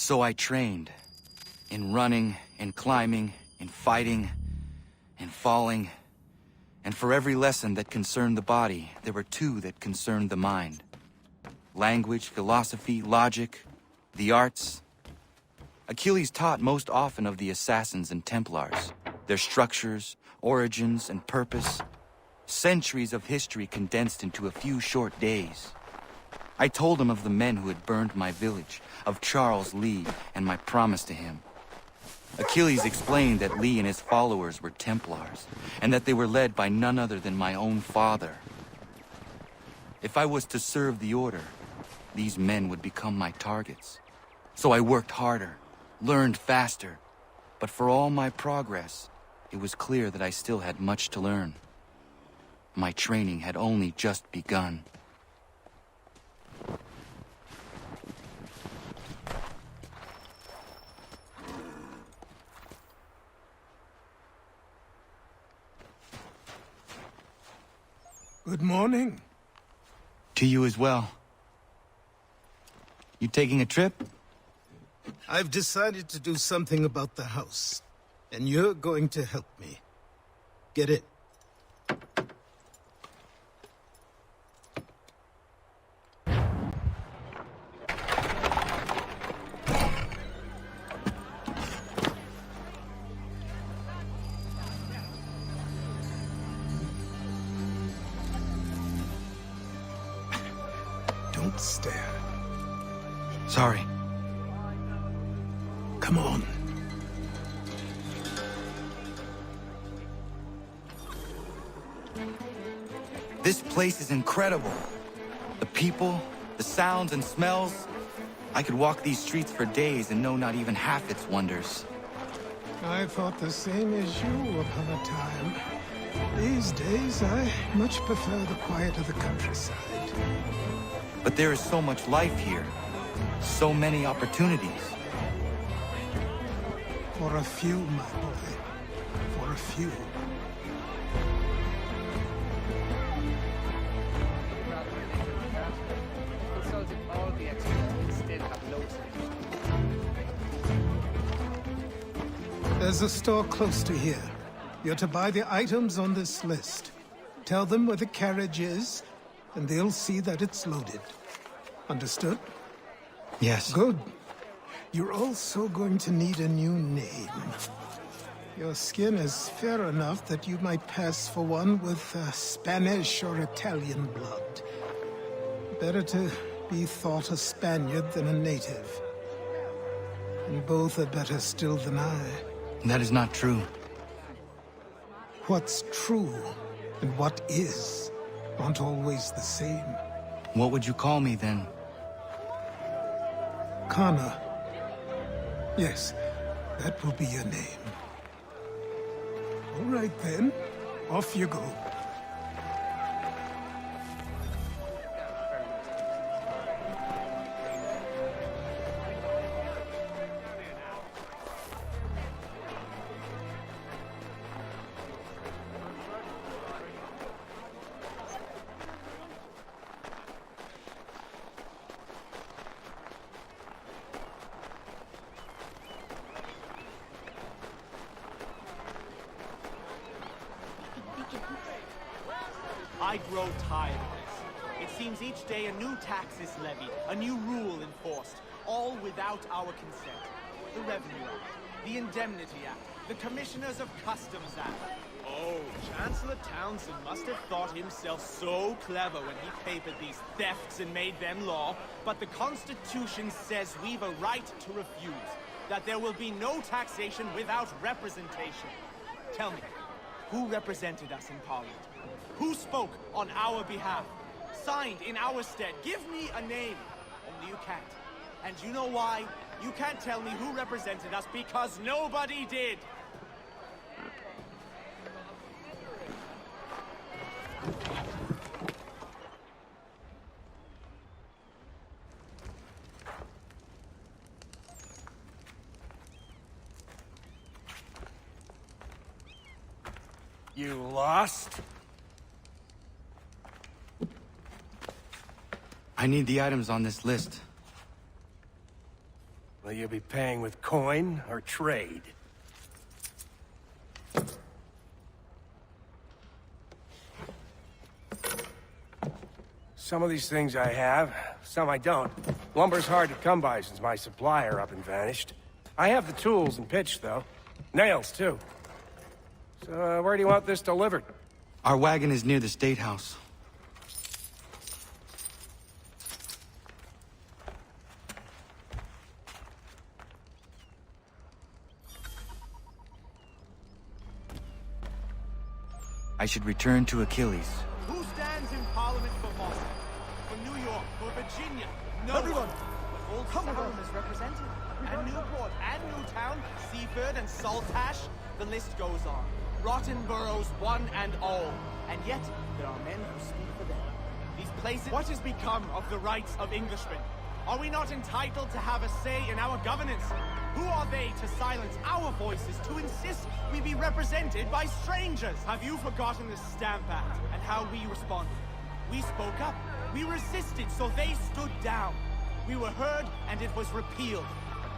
So I trained. In running, in climbing, in fighting, in falling. And for every lesson that concerned the body, there were two that concerned the mind. Language, philosophy, logic, the arts. Achilles taught most often of the assassins and Templars, their structures, origins, and purpose. Centuries of history condensed into a few short days. I told him of the men who had burned my village, of Charles Lee, and my promise to him. Achilles explained that Lee and his followers were Templars, and that they were led by none other than my own father. If I was to serve the order, these men would become my targets. So I worked harder, learned faster, but for all my progress, it was clear that I still had much to learn. My training had only just begun. Good morning. To you as well. You taking a trip? I've decided to do something about the house, and you're going to help me. Get it? Don't stare. Sorry. Come on. This place is incredible. The people, the sounds and smells. I could walk these streets for days and know not even half its wonders. I thought the same as you upon a time. These days, I much prefer the quiet of the countryside. But there is so much life here. So many opportunities. For a few, my boy. For a few. There's a store close to here. You're to buy the items on this list. Tell them where the carriage is, and they'll see that it's loaded. Understood? Yes. Good. You're also going to need a new name. Your skin is fair enough that you might pass for one with Spanish or Italian blood. Better to be thought a Spaniard than a native. And both are better still than I. That is not true. What's true and what is aren't always the same. What would you call me then? Conor. Yes, that will be your name. All right then, off you go. I grow tired of this. It seems each day a new tax is levied, a new rule enforced, all without our consent. The Revenue Act, the Indemnity Act, the Commissioners of Customs Act. Oh, Chancellor Townsend must have thought himself so clever when he papered these thefts and made them law, but the Constitution says we've a right to refuse, that there will be no taxation without representation. Tell me, who represented us in Parliament? Who spoke on our behalf? Signed in our stead? Give me a name. Only you can't. And you know why? You can't tell me who represented us because nobody did. You lost? I need the items on this list. Will you be paying with coin or trade? Some of these things I have, some I don't. Lumber's hard to come by since my supplier up and vanished. I have the tools and pitch, though. Nails, too. So, where do you want this delivered? Our wagon is near the State House. I should return to Achilles. Who stands in Parliament for Boston? For New York? For Virginia? No Everyone, one. Old come with Salem us. is represented. And Newport, and Newtown, Seaford, and Saltash. The list goes on. Rotten boroughs, one and all. And yet, there are men who speak for them. These places... What has become of the rights of Englishmen? Are we not entitled to have a say in our governance? Who are they to silence our voices, to insist we be represented by strangers? Have you forgotten the Stamp Act and how we responded? We spoke up. We resisted, so they stood down. We were heard, and it was repealed. But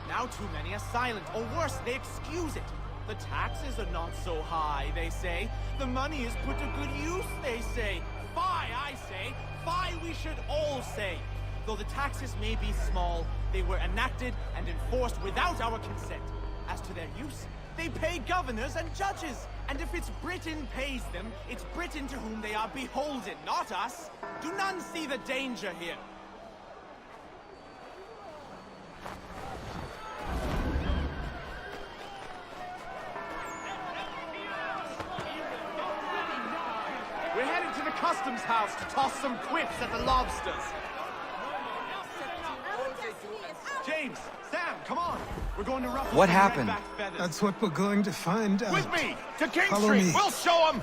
now too many are silent, or worse, they excuse it. The taxes are not so high, they say. The money is put to good use, they say. Fie, I say. Fie, we should all say. Though the taxes may be small, they were enacted and enforced without our consent. As to their use, they pay governors and judges. And if it's Britain pays them, it's Britain to whom they are beholden, not us. Do none see the danger here? We're headed to the customs house to toss some quips at the lobsters. James, Sam, come on. We're going to ruffle What some happened? red-backed feathers. That's what we're going to find out. With me! To King Follow Street! me. We'll show them!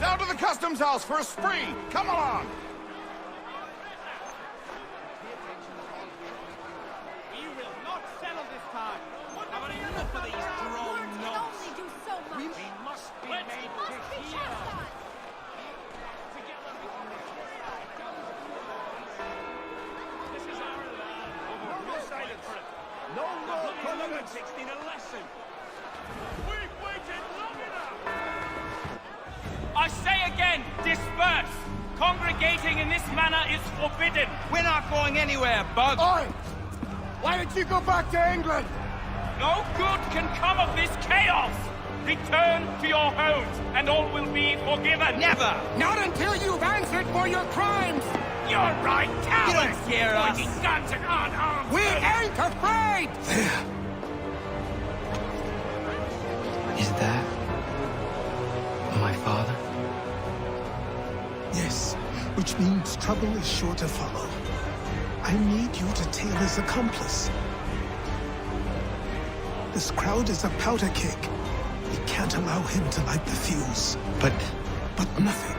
Down to the customs house for a spree! Come along! We will not settle this time. Have a look at these drone knobs. We must be made to hear. This is our land. No more silence. No more parliament. 16 a lesson. We've waited long enough. I say again, disperse! Congregating in this manner is forbidden! We're not going anywhere, Bug. Oi! Why did you go back to England? No good can come of this chaos! Return to your homes, and all will be forgiven! Never! Not until you've answered for your crimes! You're right, You cowards! don't scare us. Pointing guns and unarmed! We ain't afraid! There. Is that my father? Yes, which means trouble is sure to follow. I need you to tail his accomplice. This crowd is a powder keg. We can't allow him to light the fuse. But Nothing.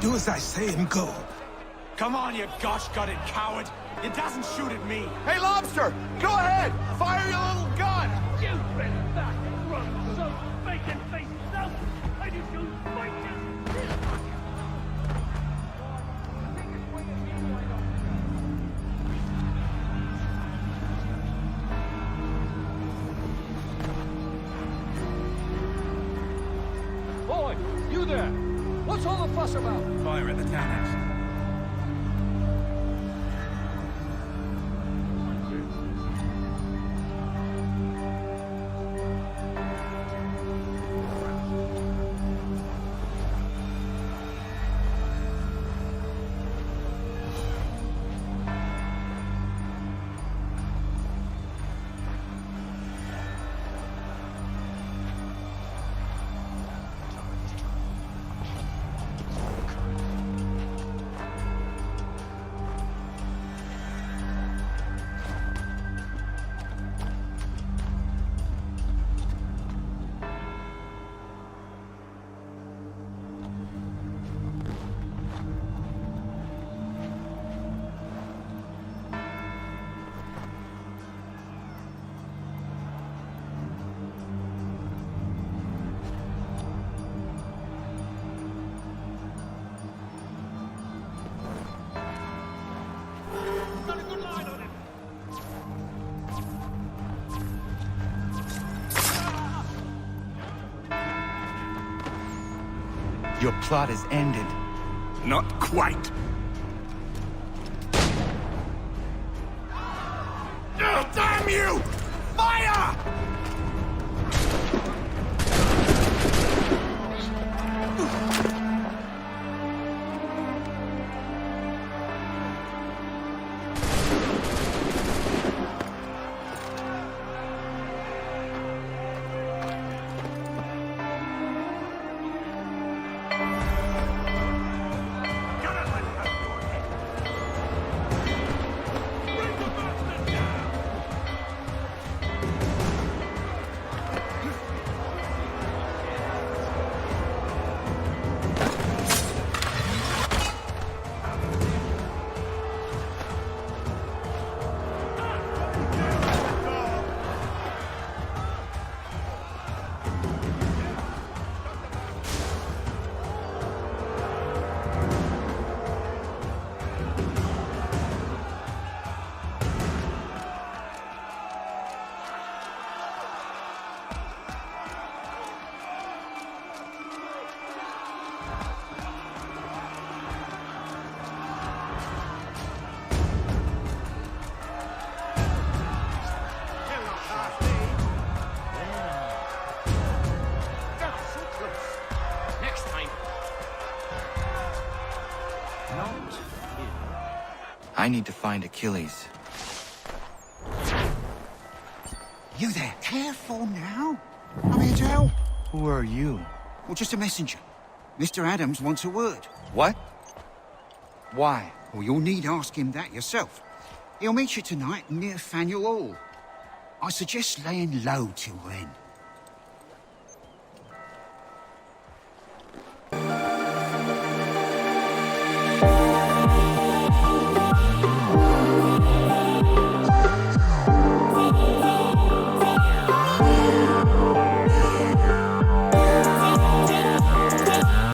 Do as I say and go. Come on, you gosh-gutted coward. It doesn't shoot at me. Hey, Lobster! Go ahead! Fire your little gun! You've been back and run so bacon-faced self! I did you fight just... Boy, you there! What's all the fuss about? Fire at the townhouse. Your plot is ended. Not quite. Oh, damn you! Fire! I need to find Achilles. You there? Careful now. I'm here to help. Who are you? Well, just a messenger. Mr. Adams wants a word. What? Why? Well, you'll need ask him that yourself. He'll meet you tonight near Faneuil Hall. I suggest laying low till then.